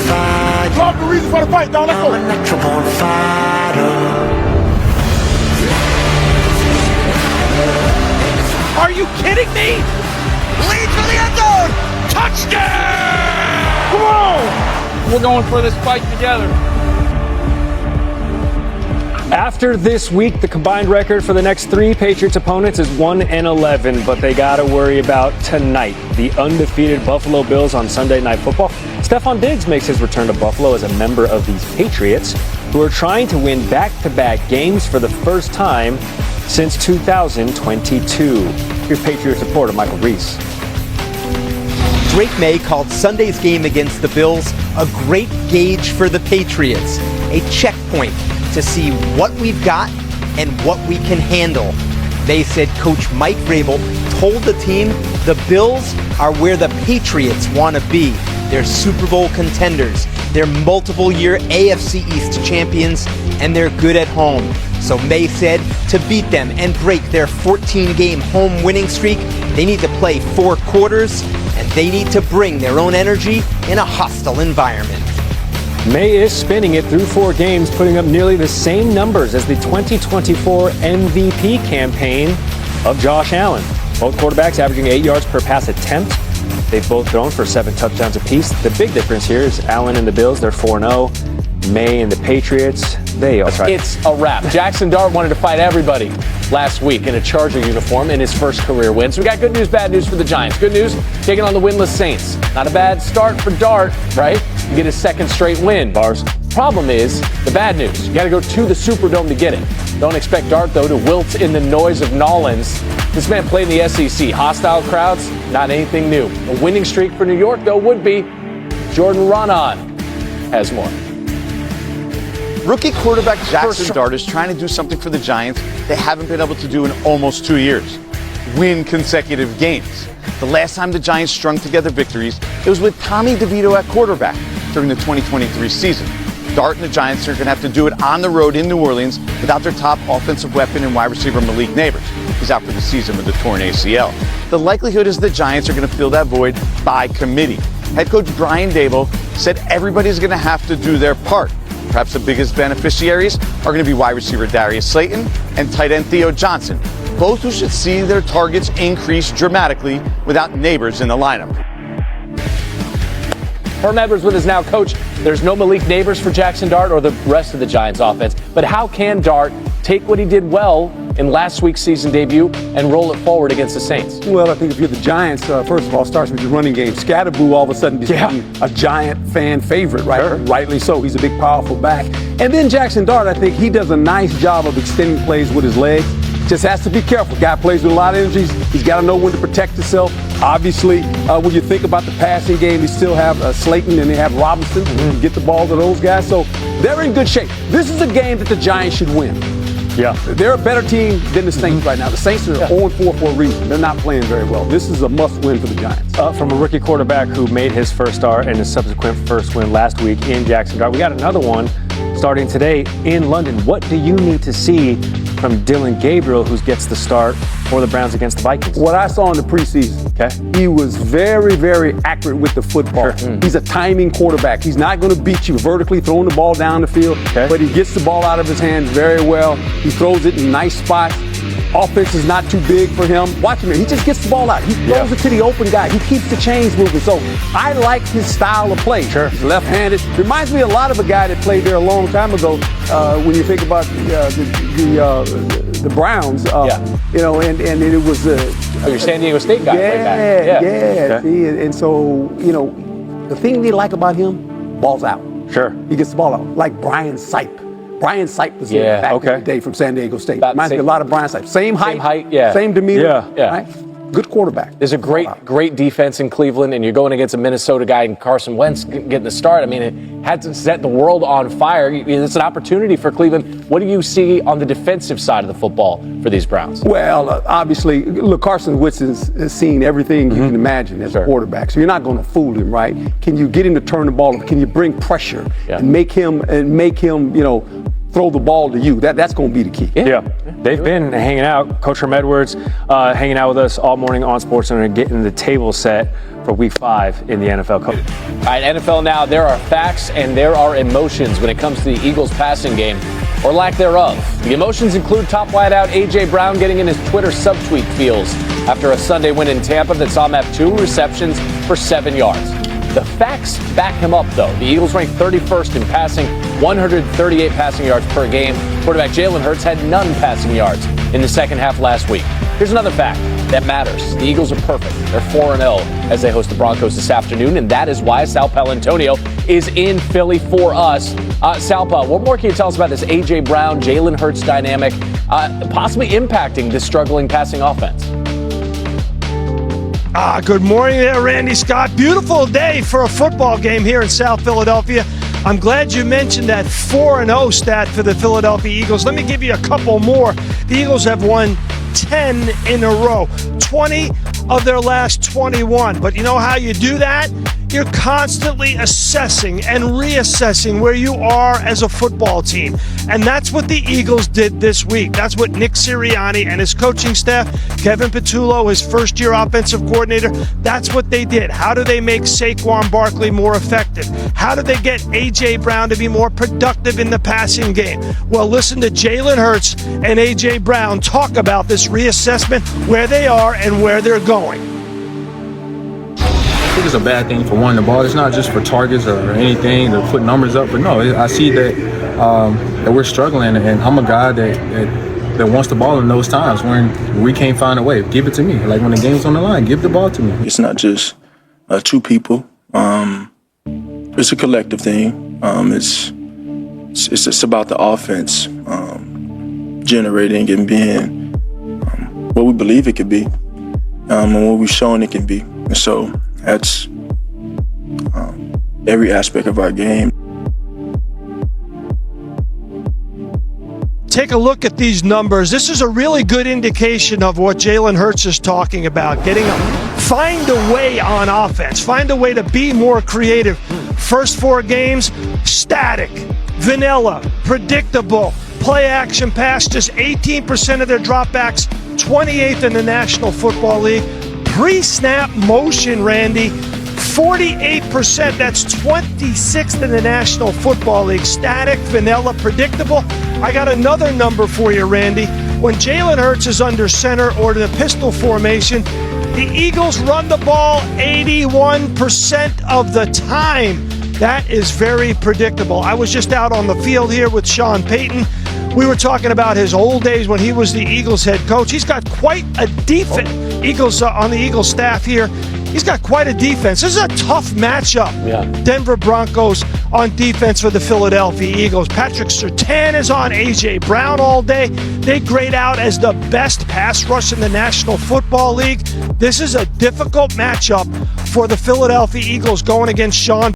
fight. Love the reason for the fight, dog. Let's go. I'm a natural born fighter. Are you kidding me? Lead for the end zone. Touchdown! Come on! We're going for this fight together. After this week, the combined record for the next three Patriots opponents is 1-11, but they got to worry about tonight. The undefeated Buffalo Bills on Sunday Night Football. Stephon Diggs makes his return to Buffalo as a member of these Patriots, who are trying to win back-to-back games for the first time since 2022. Here's Patriots reporter Michael Reese. Drake May called Sunday's game against the Bills a great gauge for the Patriots, a checkpoint to see what we've got and what we can handle. They said Coach Mike Vrabel told the team the Bills are where the Patriots want to be. They're Super Bowl contenders, they're multiple-year AFC East champions, and they're good at home. So May said to beat them and break their 14-game home winning streak, they need to play 4 quarters, and they need to bring their own energy in a hostile environment. May is spinning it through 4 games, putting up nearly the same numbers as the 2024 MVP campaign of Josh Allen. Both quarterbacks averaging 8 yards per pass attempt. They've both thrown for 7 touchdowns apiece. The big difference here is Allen and the Bills, they're 4-0. May and the Patriots, they are. It's a wrap. Jackson Dart wanted to fight everybody last week in a Charger uniform in his first career win. So we got good news, bad news for the Giants. Good news, taking on the winless Saints. Not a bad start for Dart, right? You get his second straight win. Bars. Problem is, the bad news. You got to go to the Superdome to get it. Don't expect Dart, though, to wilt in the noise of Nolans. This man played in the SEC. Hostile crowds, not anything new. A winning streak for New York, though, would be. Jordan Run-On has more. Rookie quarterback Jackson Dart is trying to do something for the Giants they haven't been able to do in almost 2 years. Win consecutive games. The last time the Giants strung together victories, it was with Tommy DeVito at quarterback during the 2023 season. Dart and the Giants are going to have to do it on the road in New Orleans without their top offensive weapon and wide receiver Malik Neighbors. He's out for the season with a torn ACL. The likelihood is the Giants are going to fill that void by committee. Head coach Brian Daboll said everybody's going to have to do their part. Perhaps the biggest beneficiaries are going to be wide receiver Darius Slayton and tight end Theo Johnson, both who should see their targets increase dramatically without Neighbors in the lineup. Herm Edwards with us now. Coach, there's no Malik Neighbors for Jackson Dart or the rest of the Giants offense, but how can Dart take what he did well in last week's season debut and roll it forward against the Saints? Well, I think if you're the Giants, first of all, it starts with your running game. Scatterboo all of a sudden became a Giant fan favorite, right? Sure. Rightly so. He's a big, powerful back. And then Jackson Dart, I think he does a nice job of extending plays with his legs. Just has to be careful. Guy plays with a lot of energy. He's got to know when to protect himself. Obviously, when you think about the passing game, you still have Slayton and they have Robinson. Mm-hmm. Get the ball to those guys. So they're in good shape. This is a game that the Giants should win. Yeah. They're a better team than the Saints right now. The Saints are 0-4 for a reason. They're not playing very well. This is a must-win for the Giants. From a rookie quarterback who made his first start and his subsequent first win last week in Jackson Dart, we got another one starting today in London. What do you need to see from Dylan Gabriel, who gets the start for the Browns against the Vikings? What I saw in the preseason, he was very, very accurate with the football. Sure. He's a timing quarterback. He's not going to beat you vertically throwing the ball down the field, but he gets the ball out of his hands very well. He throws it in nice spots. Offense is not too big for him. Watch him. He just gets the ball out. He throws it to the open guy. He keeps the chains moving. So I like his style of play. Sure. He's left-handed. Reminds me a lot of a guy that played there a long time ago. When you think about the Browns, you know, and it was your San Diego State guy. Yeah. See, and so you know, the thing we like about him, ball's out. Sure. He gets the ball out, like Brian Sipe. Brian Sipe was here back in the day from San Diego State. Reminds me a lot of Brian Sipe. Same height, same demeanor. Right? Good quarterback. There's a great defense in Cleveland, and you're going against a Minnesota guy and Carson Wentz getting the start. I mean, it had to set the world on fire. It's an opportunity for Cleveland. What do you see on the defensive side of the football for these Browns? Well, obviously, look, Carson Wentz has seen everything you can imagine as a quarterback, so you're not going to fool him, right? Can you get him to turn the ball? Can you bring pressure and make him, you know, throw the ball to you? That's going to be the key. Yeah. They've been hanging out. Coach Herm Edwards hanging out with us all morning on SportsCenter and getting the table set for Week 5 in the NFL. All right, NFL Now, there are facts and there are emotions when it comes to the Eagles' passing game, or lack thereof. The emotions include top wideout A.J. Brown getting in his Twitter subtweet feels after a Sunday win in Tampa that saw him have 2 receptions for 7 yards. The facts back him up, though. The Eagles ranked 31st in passing, 138 passing yards per game. Quarterback Jalen Hurts had none passing yards in the second half last week. Here's another fact that matters. The Eagles are perfect. They're 4-0 as they host the Broncos this afternoon, and that is why Sal Paolantonio is in Philly for us. Sal, what more can you tell us about this A.J. Brown, Jalen Hurts dynamic, possibly impacting this struggling passing offense? Good morning there, Randy Scott. Beautiful day for a football game here in South Philadelphia. I'm glad you mentioned that 4-0 stat for the Philadelphia Eagles. Let me give you a couple more. The Eagles have won 10 in a row, 20 of their last 21. But you know how you do that? You're constantly assessing and reassessing where you are as a football team. And that's what the Eagles did this week. That's what Nick Sirianni and his coaching staff, Kevin Patullo, his first-year offensive coordinator, that's what they did. How do they make Saquon Barkley more effective? How do they get A.J. Brown to be more productive in the passing game? Well, listen to Jalen Hurts and A.J. Brown talk about this reassessment, where they are and where they're going. I think it's a bad thing for one. The ball is not just for targets or anything to put numbers up, but no, I see that that we're struggling, and I'm a guy that wants the ball in those times when we can't find a way. Give it to me. Like when the game's on the line, give the ball to me. It's not just 2 people. It's a collective thing. It's about the offense generating and being what we believe it could be, and what we've shown it can be. And so that's every aspect of our game. Take a look at these numbers. This is a really good indication of what Jalen Hurts is talking about. Find a way on offense. Find a way to be more creative. First 4 games, static, vanilla, predictable, play action pass, just 18% of their dropbacks, 28th in the National Football League. Pre-snap motion, Randy, 48%. That's 26th in the National Football League. Static, vanilla, predictable. I got another number for you, Randy. When Jalen Hurts is under center or in a pistol formation, the Eagles run the ball 81% of the time. That is very predictable. I was just out on the field here with Sean Payton. We were talking about his old days when he was the Eagles head coach. He's got quite a defense. On the Eagles staff here, he's got quite a defense. This is a tough matchup. Yeah. Denver Broncos on defense for the Philadelphia Eagles. Patrick Surtain is on A.J. Brown all day. They grade out as the best pass rush in the National Football League. This is a difficult matchup for the Philadelphia Eagles going against Sean